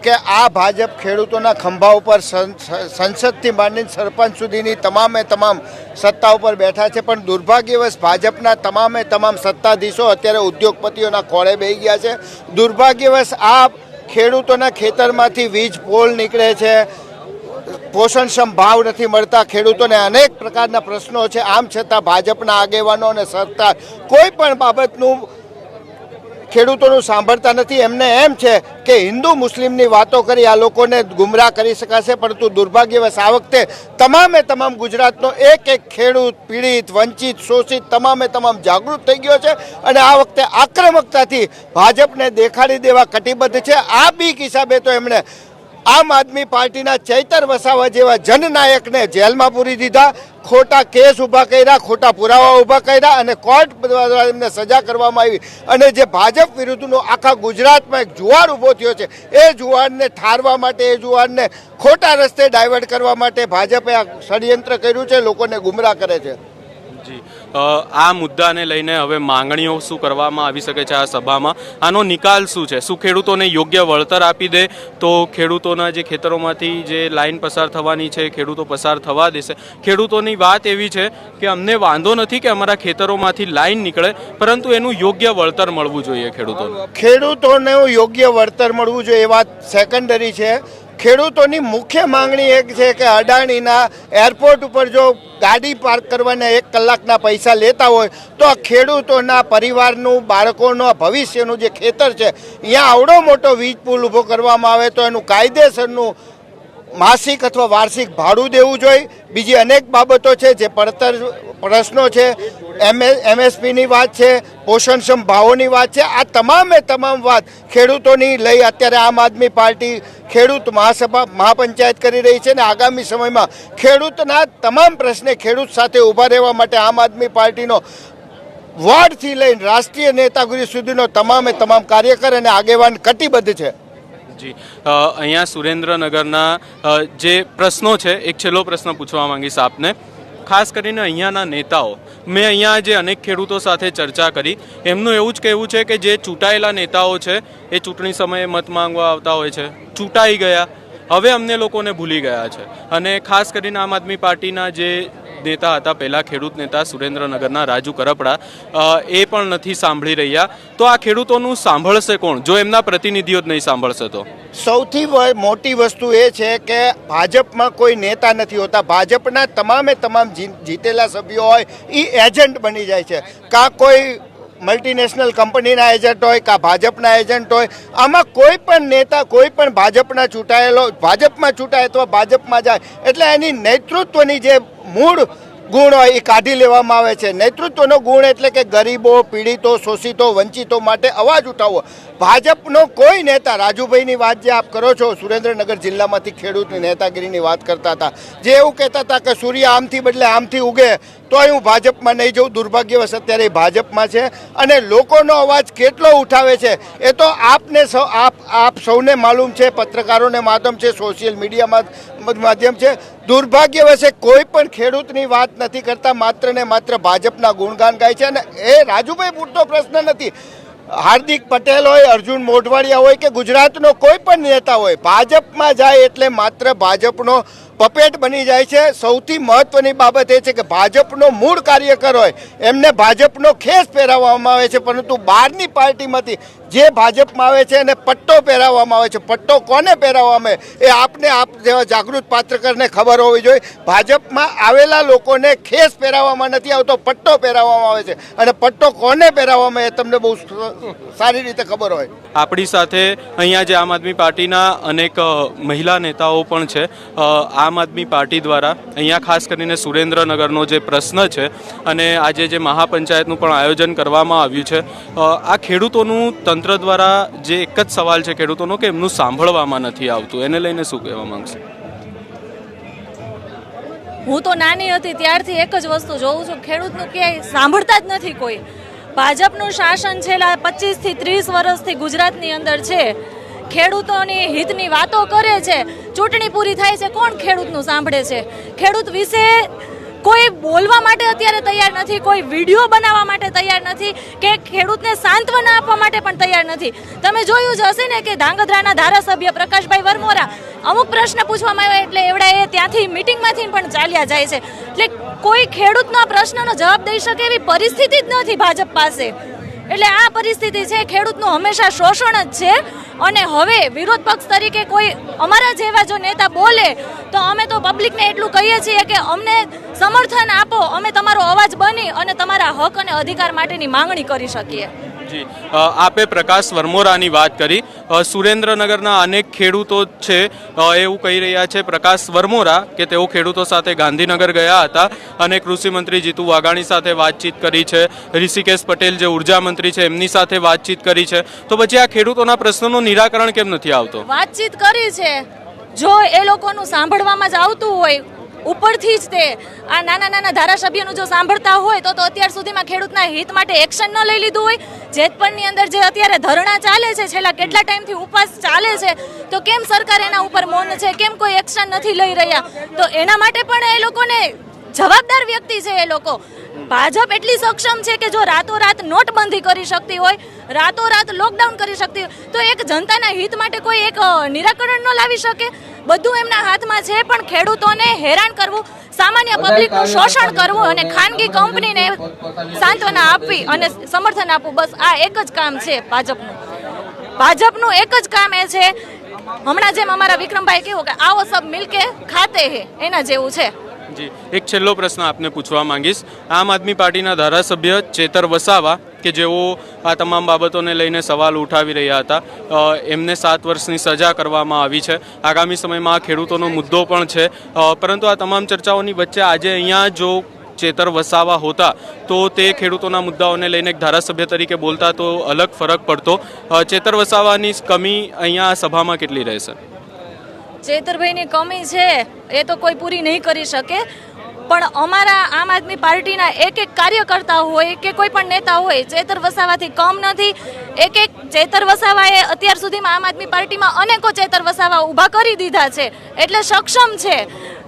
કે આ ભાજપ ખેડૂતોના ખંભા ઉપર સંસદથી માંડીને સરપંચ સુધીની તમામે તમામ સત્તા ઉપર બેઠા છે, પણ દુર્ભાગ્યવશ ભાજપના તમામે તમામ સત્તાધીશો અત્યારે ઉદ્યોગપતિઓના ખોળે બેસી ગયા છે. દુર્ભાગ્યવશ આ ખેડૂતોના ખેતરમાંથી વીજ પોલ નીકળે છે, પોષણક્ષમ ભાવ નથી મળતા, ખેડૂતોને અનેક પ્રકારના પ્રશ્નો છે. આમ છતાં ભાજપના આગેવાનો અને સરકાર કોઈ પણ બાબતનું ખેડૂતોનું સાંભળતા નથી. એમને એમ છે કે હિન્દુ મુસ્લિમની વાતો કરી આ લોકોને ગુમરાહ કરી શકાશે, પરંતુ દુર્ભાગ્યવશ આ વખતે તમામે તમામ ગુજરાતનો એક એક ખેડૂત, પીડિત, વંચિત, શોષિત તમામે તમામ જાગૃત થઈ ગયો છે અને આ વખતે આક્રમકતાથી ભાજપને દેખાડી દેવા કટિબદ્ધ છે. આ બીક હિસાબે તો એમણે આમ આદમી પાર્ટીના ચૈતર વસાવા જેવા જનનાયકને જેલમાં પૂરી દીધા, ખોટા કેસ ઊભા કર્યા, ખોટા પુરાવા ઊભા કર્યા અને કોર્ટ દ્વારા એમને સજા કરવામાં આવી. અને જે ભાજપ વિરુદ્ધનો આખા ગુજરાતમાં એક જુવાળ ઊભો થયો છે, એ જુવાળને ઠારવા માટે, એ જુવાળને ખોટા રસ્તે ડાયવર્ટ કરવા માટે ભાજપે આ ષડયંત્ર કર્યું છે, લોકોને ગુમરાહ કરે છે. જી, આ મુદ્દાને લઈને હવે માંગણીઓ શું કરવામાં આવી શકે છે આ સભામાં? આનો નિકાલ શું છે? શું ખેડૂતોને યોગ્ય વળતર આપી દે તો ખેડૂતોના જે ખેતરોમાંથી જે લાઈન પસાર થવાની છે ખેડૂતો પસાર થવા દેશે? ખેડૂતોની વાત એવી છે કે અમને વાંધો નથી કે અમારા ખેતરોમાંથી લાઈન નીકળે, પરંતુ એનું યોગ્ય વળતર મળવું જોઈએ ખેડૂતોને. ખેડૂતોને યોગ્ય વળતર મળવું જોઈએ એ વાત સેકન્ડરી છે. ખેડૂતોની મુખ્ય માંગણી એક છે કે અડાણીના એરપોર્ટ ઉપર જો ગાડી પાર્ક કરવાના 1 કલાકના પૈસા લેતા હોય તો આ ખેડૂતોના પરિવારનું, બાળકોના ભવિષ્યનું જે ખેતર છે અહીંયા આવડો મોટો વીજ પુલ ઊભો કરવામાં આવે તો એનું કાયદેસરનું માસિક અથવા વાર્ષિક ભાડું દેવું જોઈએ. બીજી અનેક બાબતો છે જે પડતર પ્રશ્નો છે, MSPની વાત છે, પોષણક્ષમ ભાવોની વાત છે. આ તમામે તમામ વાત ખેડૂતોની લઈ અત્યારે આમ આદમી પાર્ટી ખેડૂત મહાપંચાયત કરી રહી છે અને આગામી સમયમાં ખેડૂતના તમામ પ્રશ્ને ખેડૂત સાથે ઊભા રહેવા માટે આમ આદમી પાર્ટીનો વોર્ડથી લઈને રાષ્ટ્રીય નેતાગીરી સુધીનો તમામે તમામ કાર્યકર અને આગેવાન કટિબદ્ધ છે. જી, અહીંયા સુરેન્દ્રનગરના જે પ્રશ્નો છે, એક છેલ્લો પ્રશ્ન પૂછવા માંગીશ આપને. ખાસ કરીને અહીંયાના નેતાઓ, મેં અહીંયા જે અનેક ખેડૂતો સાથે ચર્ચા કરી, એમનું એવું જ કહેવું છે કે જે ચૂંટાયેલા નેતાઓ છે એ ચૂંટણી સમયે મત માંગવા આવતા હોય છે, ચૂંટાઈ ગયા, હવે અમને લોકોને ભૂલી ગયા છે. અને ખાસ કરીને આમ આદમી પાર્ટીના જે નેતા હતા, પહેલાં ખેડૂત નેતા સુરેન્દ્રનગરના રાજુ કરપડા, એ પણ નથી સાંભળી રહ્યા. તો આ ખેડૂતોનું સાંભળશે કોણ જો એમના પ્રતિનિધિઓ જ નહીં સાંભળશે? તો સૌથી મોટી વસ્તુ એ છે કે ભાજપમાં કોઈ નેતા નથી હોતા. ભાજપના તમામે તમામ જીતેલા સભ્યો હોય એ એજન્ટ બની જાય છે. કાં કોઈ મલ્ટીનેશનલ કંપનીના એજન્ટ હોય, કાં ભાજપના એજન્ટ હોય. આમાં કોઈ પણ નેતા, કોઈ પણ ભાજપમાં ચૂંટાય અથવા ભાજપમાં જાય એટલે એની નેતૃત્વની જે મૂળ ગુણ હોય એ કાઢી લેવામાં આવે છે. નેતૃત્વનો ગુણ એટલે કે ગરીબો, પીડિતો, શોષિતો, વંચિતો માટે અવાજ ઉઠાવવો. ભાજપનો કોઈ નેતા, રાજુભાઈની વાત જે આપ કરો છો, સુરેન્દ્રનગર જિલ્લામાંથી ખેડૂતની નેતાગીરીની વાત કરતા હતા, જે એવું કહેતા હતા કે સૂર્ય આમથી બદલે આમથી ઉગે તોય હું ભાજપમાં નહીં જઉં. દુર્ભાગ્યવશ અત્યારે ભાજપમાં છે અને લોકોનો અવાજ કેટલો ઉઠાવે છે એ તો આપ સૌને માલુમ છે, પત્રકારોને માધ્યમ છે, સોશિયલ મીડિયામાં માધ્યમ છે. દુર્ભાગ્યવશ કોઈ પણ ખેડૂતની વાત નથી કરતા, માત્ર ને માત્ર ભાજપના ગુણગાન ગાય છે. અને એ રાજુભાઈ પૂરતો પ્રશ્ન નથી. હાર્દિક પટેલ હોય, અર્જુન મોઢવાડિયા હોય કે ગુજરાતનો કોઈ પણ નેતા હોય, ભાજપમાં જાય એટલે માત્ર ભાજપનો પપેટ બની જાય છે. સૌથી મહત્વની બાબત એ છે કે ભાજપનો મૂળ કાર્યકર હોય એમને ભાજપનો ખેસ પહેરાવવામાં આવે છે, પરંતુ બહારની પાર્ટીમાંથી જે ભાજપમાં આવે છે એને પટ્ટો પહેરાવવામાં આવે છે. પટ્ટો કોને પહેરાવવામાં આવે એ આપ જેવા જાગૃત પાત્રકરને ખબર હોવી જોઈએ. ભાજપમાં આવેલા લોકોને ખેસ પહેરાવવામાં નથી આવતો, પટ્ટો પહેરાવવામાં આવે છે. અને પટ્ટો કોને પહેરાવવામાં એ તમને બહુ સારી રીતે ખબર હોય. આપણી સાથે અહીંયા જે આમ આદમી પાર્ટીના અનેક મહિલા નેતાઓ પણ છે. આમ આદમી પાર્ટી દ્વારા અહીંયા ખાસ કરીને સુરેન્દ્રનગરનો જે પ્રશ્ન છે અને આજે જે મહાપંચાયતનું પણ આયોજન કરવામાં આવ્યું છે, આ ખેડૂતોનું તંત્ર દ્વારા જે એક જ સવાલ છે ખેડૂતોનો કે એમનું સાંભળવામાં નથી આવતું, એને લઈને શું કહેવા માંગશે? હું તો નાની હતી ત્યારથી એક જ વસ્તુ જોઉં છું, ખેડૂતનું ક્યાંય સાંભળતા જ નથી કોઈ. ભાજપનું શાસન છેલ્લા 25 થી 30 વર્ષથી ગુજરાતની અંદર છે. ખેડૂતોની હિતની વાતો કરે છે, ચૂંટણી પૂરી થાય છે, કોણ ખેડૂતનું સાંભળે છે? ખેડૂત વિશે કોઈ બોલવા માટે અત્યારે તૈયાર નથી, કોઈ વિડીયો બનાવવા માટે તૈયાર નથી, કે ખેડૂતને સાંત્વના આપવા માટે પણ તૈયાર નથી. તમે જોયું જ હશે ને કે ધાંગધ્રાના ધારાસભ્ય પ્રકાશભાઈ વરમોરા અમુક પ્રશ્ન પૂછવામાં આવ્યા એટલે એવડા ત્યાંથી મિટિંગમાંથી પણ ચાલ્યા જાય છે. એટલે કોઈ ખેડૂતના પ્રશ્નનો જવાબ દઈ શકે એવી પરિસ્થિતિ જ નથી ભાજપ પાસે. એટલે આ પરિસ્થિતિ છે, ખેડૂતનું હંમેશા શોષણ જ છે. અને હવે વિરોધ પક્ષ તરીકે કોઈ અમારા જેવા જો નેતા બોલે તો અમે તો પબ્લિકને એટલું કહીએ છીએ કે અમને સમર્થન આપો, અમે તમારો અવાજ બની અને તમારા હક અને અધિકાર માટેની માંગણી કરી શકીએ. જી, આપે પ્રકાશ વરમોરાની વાત કરી. સુરેન્દ્રનગરના અનેક ખેડૂતો છે એવું કહી રહ્યા છે પ્રકાશ વરમોરા કે તેઓ ખેડૂતો સાથે ગાંધીનગર ગયા હતા અને કૃષિ મંત્રી જીતુ વાઘાણી સાથે વાતચીત કરી છે, ઋષિકેશ પટેલ જે ઉર્જા મંત્રી છે એમની સાથે વાતચીત કરી છે. તો પછી આ ખેડૂતોના પ્રશ્નોનું નિરાકરણ કેમ નથી આવતો? વાતચીત કરી છે, જો એ લોકોનું સાંભળવામાં જ આવતું હોય ઉપરથી જ તે આ નાના નાના ધારાસભ્યનું જો સાંભળતા હોય તો અત્યાર સુધીમાં ખેડૂતના હિત માટે એક્શન ન લઈ લીધું હોય. જેતપુરની અંદર જે અત્યારે ધરણા ચાલે છે, છેલ્લા કેટલા ટાઈમથી ઉપવાસ ચાલે છે, તો કેમ સરકાર એના ઉપર મૌન છે? કેમ કોઈ એક્શન નથી લઈ રહ્યા? તો એના માટે પણ એ લોકોને જવાબદાર વ્યક્તિ છે એ લોકો. ભાજપ એટલી સક્ષમ છે કે જો રાતોરાત નોટબંધી કરી શકતી હોય, રાતોરાત લોકડાઉન કરી શકતી હોય, તો એક જનતાના હિત માટે કોઈ એક નિરાકરણ ન લાવી શકે? બધું એમના હાથમાં છે, પણ ખેડૂતોને હેરાન કરવું, સામાન્ય પબ્લિકનું શોષણ કરવું અને ખાનગી કંપનીને સાંત્વના આપવી અને સમર્થન આપવું, બસ આ એક જ કામ છે ભાજપનું. ભાજપનું એક જ કામ એ છે, હમણાં જેમ અમારા વિક્રમભાઈ કહ્યું કે આવો સબ મિલકે ખાતે હે, એના જેવું છે. જી, એક છેલ્લો પ્રશ્ન આપને પૂછવા માંગીશ. આમ આદમી પાર્ટીના ધારાસભ્ય ચેતર વસાવા કે જેઓ આ તમામ બાબતોને લઈને સવાલ ઉઠાવી રહ્યા હતા, એમને 7 વર્ષની સજા કરવામાં આવી છે. આગામી સમયમાં આ ખેડૂતોનો મુદ્દો પણ છે. પરંતુ આ તમામ ચર્ચાઓની વચ્ચે આજે અહીંયા જો ચેતર વસાવા હોતા તો તે ખેડૂતોના મુદ્દાઓને લઈને એક ધારાસભ્ય તરીકે બોલતા તો અલગ ફરક પડતો. ચેતર વસાવાની કમી અહીંયા આ સભામાં કેટલી રહેશે? ચેતરભાઈની કમી છે એ તો કોઈ પૂરી નહીં કરી શકે, પણ અમારા આમ આદમી પાર્ટીના એક કાર્યકર્તા હોય કે કોઈ પણ નેતા હોય ચેતર વસાવાથી કમ નથી. એક ચેતર વસાવાએ અત્યાર સુધીમાં આમ આદમી પાર્ટીમાં અનેકો ચેતર વસાવા ઊભા કરી દીધા છે, એટલે સક્ષમ છે.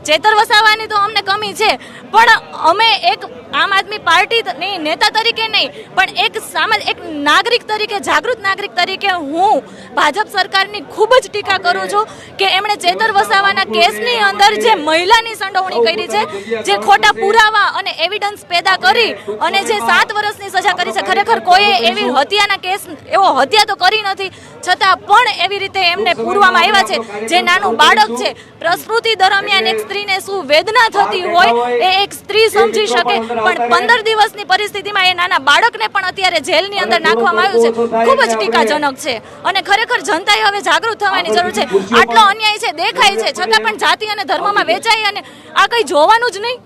ચેતર વસાવાની તો અમને કમી છે, પણ અમે એક આમ આદમી પાર્ટીની નેતા તરીકે નહીં, પણ એક નાગરિક તરીકે, જાગૃત નાગરિક તરીકે હું ભાજપ સરકારની ખૂબ જ ટીકા કરું છું કે એમણે ચેતર વસાવાના કેસની અંદર જે મહિલાની સંડોવણી કરી છે, જે ખોટા પુરાવા અને એવિડન્સ પેદા કરી અને જે 7 વર્ષની સજા કરી છે. ખરેખર કોઈએ એવી હત્યાના કેસ, એવો હત્યા તો કરી નથી, છતાં પણ એવી રીતે એમને પૂરવામાં આવ્યા છે. જે નાનું બાળક છે, પ્રસૂતિ દરમિયાન એક સ્ત્રીને શું વેદના થતી હોય એ એક સ્ત્રી સમજી શકે, પણ 15 દિવસની પરિસ્થિતિમાં એ નાના બાળકને પણ અત્યારે જેલની અંદર નાખવામાં આવ્યું છે. ખૂબ જ ટીકાજનક છે અને ખરેખર જનતાએ હવે જાગૃત થવાની જરૂર છે. આટલો અન્યાય છે, દેખાય છે, છતાં પણ જાતિ અને ધર્મમાં વેચાય અને આ કંઈ જોવાનું જ નહીં.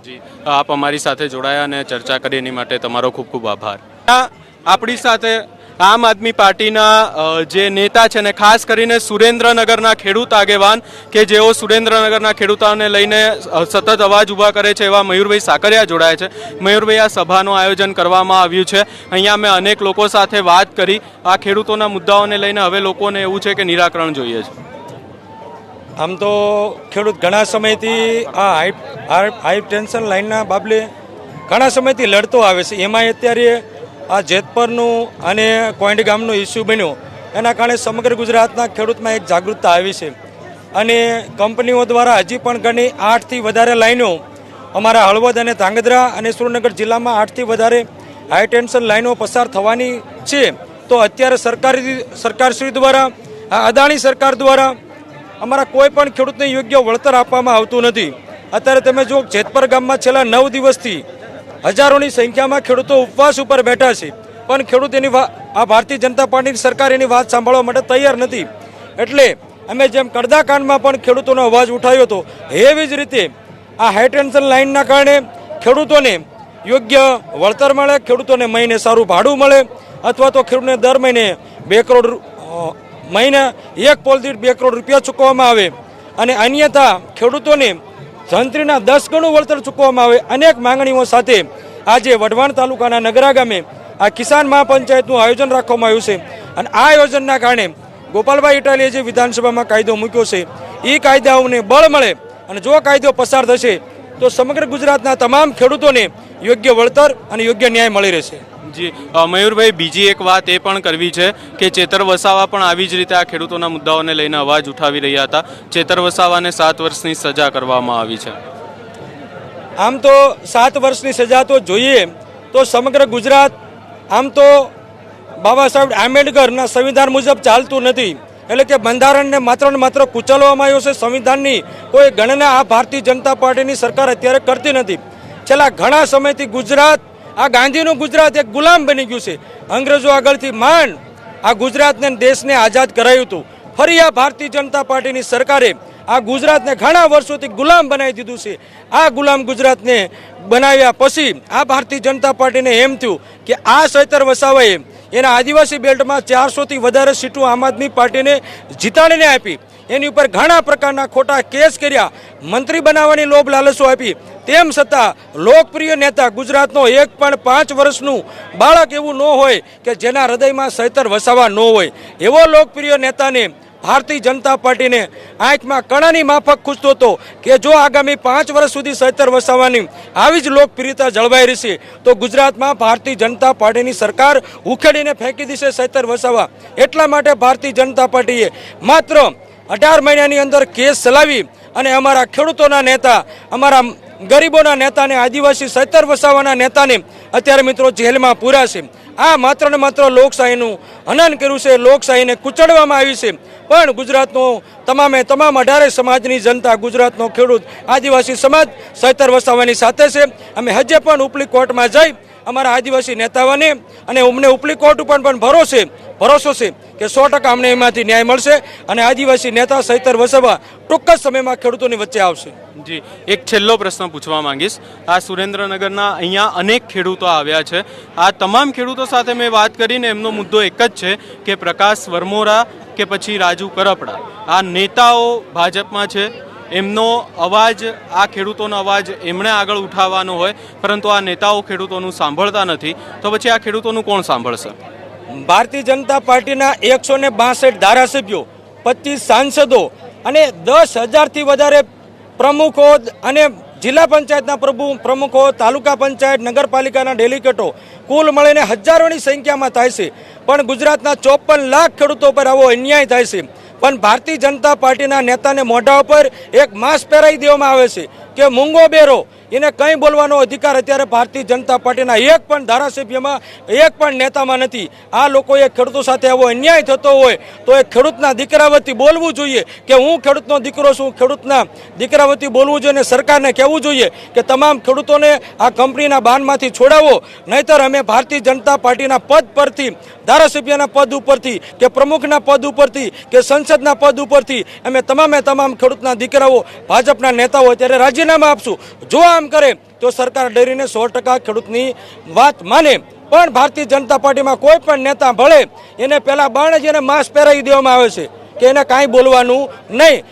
જી, આપ અમારી સાથે જોડાયા અને ચર્ચા કરી એની માટે તમારો ખૂબ ખૂબ આભાર. આપણી સાથે આમ આદમી પાર્ટીના જે નેતા છે ને ખાસ કરીને સુરેન્દ્રનગરના ખેડૂત આગેવાન કે જેઓ સુરેન્દ્રનગરના ખેડૂતોને લઈને સતત અવાજ ઊભા કરે છે એવા મયુરભાઈ સાકરિયા જોડાયા છે. મયુરભાઈ, આ સભાનું આયોજન કરવામાં આવ્યું છે, અહીંયા મેં અનેક લોકો સાથે વાત કરી. આ ખેડૂતોના મુદ્દાઓને લઈને હવે લોકોને એવું છે કે નિરાકરણ જોઈએ છે. આમ તો ખેડૂત ઘણા સમયથી આ હાઈ ટેન્શન લાઇનના બાબલે ઘણા સમયથી લડતો આવે છે. એમાં અત્યારે આ જેતપરનું અને કોઈંડ ગામનું ઇસ્યુ બન્યો એના કારણે સમગ્ર ગુજરાતના ખેડૂતમાં એક જાગૃતતા આવી છે અને કંપનીઓ દ્વારા હજી પણ ઘણી 8થી વધારે લાઈનો અમારા હળવદ અને ધાંગધ્રા અને સુરેન્દ્રનગર જિલ્લામાં 8થી વધારે હાઈ ટેન્શન લાઈનો પસાર થવાની છે. તો અત્યારે સરકારશ્રી દ્વારા, આ અદાણી સરકાર દ્વારા અમારા કોઈ પણ ખેડૂતને યોગ્ય વળતર આપવામાં આવતું નથી. અત્યારે તમે જો જેતપર ગામમાં છેલ્લા 9 દિવસથી હજારોની સંખ્યામાં ખેડૂતો ઉપવાસ ઉપર બેઠા છે, પણ ખેડૂત એની આ ભારતીય જનતા પાર્ટીની સરકાર એની વાત સાંભળવા માટે તૈયાર નથી. એટલે અમે જેમ કડદાકાંડમાં પણ ખેડૂતોનો અવાજ ઉઠાવ્યો હતો, એવી જ રીતે આ હાઈ ટેન્શન લાઇનના કારણે ખેડૂતોને યોગ્ય વળતર મળે, ખેડૂતોને મહિને સારું ભાડું મળે, અથવા તો ખેડૂતને દર મહિને 2 કરોડ મહિને 1 પોલ દીઠ 2 કરોડ રૂપિયા ચૂકવવામાં આવે અને અન્યથા ખેડૂતોને જંત્રીના 10 ગણું વળતર ચૂકવવામાં આવે. અનેક માંગણીઓ સાથે આજે વઢવાણ તાલુકાના નગરા ગામે આ કિસાન મહાપંચાયતનું આયોજન રાખવામાં આવ્યું છે અને આ આયોજનના કારણે ગોપાલભાઈ ઇટાલીએ જે વિધાનસભામાં કાયદો મૂક્યો છે એ કાયદાઓને બળ મળે અને જો કાયદો પસાર થશે તો સમગ્ર ગુજરાતના તમામ ખેડૂતોને યોગ્ય વળતર અને યોગ્ય ન્યાય મળી રહેશે. જી મયુરભાઈ, બીજી એક વાત એ પણ કરવી છે કે ચેતર વસાવા પણ આવી જ રીતે આ ખેડૂતોના મુદ્દાઓને લઈને અવાજ ઉઠાવી રહ્યા હતા. ચેતર વસાવાને 7 વર્ષની સજા કરવામાં આવી છે. આમ તો 7 વર્ષની સજા તો જોઈએ તો સમગ્ર ગુજરાત આમ તો બાબા સાહેબ આંબેડકરના સંવિધાન મુજબ ચાલતું નથી, એટલે કે બંધારણને માત્ર ને માત્ર કુચલવામાં આવ્યો છે. સંવિધાનની કોઈ ગણના આ ભારતીય જનતા પાર્ટીની સરકાર અત્યારે કરતી નથી. છેલ્લા ઘણા સમયથી ગુજરાત, આ ગાંધીનું ગુજરાત એક ગુલામ બની ગયું છે. અંગ્રેજો આગળથી માંડ આ ગુજરાતને, દેશને આઝાદ કરાયું હતું. ફરી આ ભારતીય જનતા પાર્ટીની સરકારે આ ગુજરાતને ઘણા વર્ષોથી ગુલામ બનાવી દીધું છે. આ ગુલામ ગુજરાતને બનાવ્યા પછી આ ભારતીય જનતા પાર્ટીને એમ થયું કે આ ચેતર વસાવાએ એના આદિવાસી બેલ્ટમાં 400થી વધારે સીટો આમ આદમી પાર્ટીને જીતાડીને આપી. એની ઉપર ઘણા પ્રકારના ખોટા કેસ કર્યા, મંત્રી બનાવવાની લોભ લાલચો આપી. તેમ છતાં લોકપ્રિય નેતા, ગુજરાતનો એક પણ 5 વર્ષનું બાળક એવું ન હોય કે જેના હૃદયમાં ચેતર વસાવા ન હોય. એવો લોકપ્રિય નેતાને ભારતીય જનતા પાર્ટીને આંખમાં કણાની માફક ખૂંચતો હતો કે જો આગામી 5 વર્ષ સુધી ચેતર વસાવાની આવી જ લોકપ્રિયતા જળવાઈ રહેશે તો ગુજરાતમાં ભારતીય જનતા પાર્ટીની સરકાર ઉખેડીને ફેંકી દેશે ચેતર વસાવા. એટલા માટે ભારતીય જનતા પાર્ટીએ માત્ર 18 મહિનાની અંદર કેસ ચલાવી અને અમારા ખેડૂતોના નેતા, અમારા ગરીબોના નેતાને, આદિવાસી ચેતર વસાવાના નેતાને અત્યારે મિત્રો જેલમાં પૂર્યા છે. આ માત્ર ને માત્ર લોકશાહીનું હનન કર્યું છે, લોકશાહીને કુચડવામાં આવી છે. પણ ગુજરાતનો તમામ 18 સમાજની જનતા, ગુજરાતનો ખેડૂત, આદિવાસી સમાજ ચેતર વસાવાની સાથે છે. અમે હજે પણ ઉપલી કોર્ટમાં જઈ અમારા આદિવાસી નેતાઓને અને અમને ઉપલી કોર્ટ ઉપર પણ ભરોસો છે કે 100% અમને એમાંથી ન્યાય મળશે અને આદિવાસી નેતા ચેતર વસાવા ટૂંક જ સમયમાં ખેડૂતોની વચ્ચે આવશે. જી, એક છેલ્લો પ્રશ્ન પૂછવા માંગીશ. આ સુરેન્દ્રનગરના અહીંયા અનેક ખેડૂતો આવ્યા છે. આ તમામ ખેડૂતો સાથે મેં વાત કરીને એમનો મુદ્દો એક જ છે કે પ્રકાશ વરમોરા કે પછી રાજુ કરપડા, આ નેતાઓ ભાજપમાં છે, એમનો અવાજ, આ ખેડૂતોનો અવાજ એમણે આગળ ઉઠાવવાનો હોય, પરંતુ આ નેતાઓ ખેડૂતોનું સાંભળતા નથી. તો પછી આ ખેડૂતોનું કોણ સાંભળશે? ભારતીય જનતા પાર્ટીના 162 ધારાસભ્યો, 25 સાંસદો અને 10,000થી વધારે પ્રમુખો અને જિલ્લા પંચાયતના પ્રમુખો, તાલુકા પંચાયત, નગરપાલિકાના ડેલિગેટો કુલ મળીને હજારોની સંખ્યામાં થાય છે. પણ ગુજરાતના 54 લાખ ખેડૂતો પર આવો અન્યાય થાય છે. પણ ભારતીય જનતા પાર્ટીના નેતાને મોઢા ઉપર એક માસ્ક પહેરાવી દેવામાં આવે છે કે મૂંગો બેરો, એને કંઈ બોલવાનો અધિકાર અત્યારે ભારતીય જનતા પાર્ટીના એક પણ ધારાસભ્યમાં, એક પણ નેતામાં નથી. આ લોકોએ ખેડૂતો સાથે આવો અન્યાય થતો હોય તો એ ખેડૂતના દીકરા વતી બોલવું જોઈએ કે હું ખેડૂતનો દીકરો છું, ખેડૂતના દીકરા વતી બોલવું જોઈએ. અને સરકારને કહેવું જોઈએ કે તમામ ખેડૂતોને આ કંપનીના બાનમાંથી છોડાવો, નહીતર અમે ભારતીય જનતા પાર્ટીના પદ પરથી, ધારાસભ્યના પદ ઉપરથી કે પ્રમુખના પદ ઉપરથી કે સંસદના પદ ઉપરથી અમે તમામ ખેડૂતના દીકરાઓ, ભાજપના નેતાઓ અત્યારે રાજીનામા આપશું. જો આમ કરે તો સરકાર ડરીને 100% ખેડૂતની વાત માને. પણ ભારતીય જનતા પાર્ટીમાં કોઈ પણ નેતા ભળે એને પહેલા બાણ જ એને માસ્ક પહેરાવી દેવામાં આવે છે કે એને કાંઈ બોલવાનું નહીં.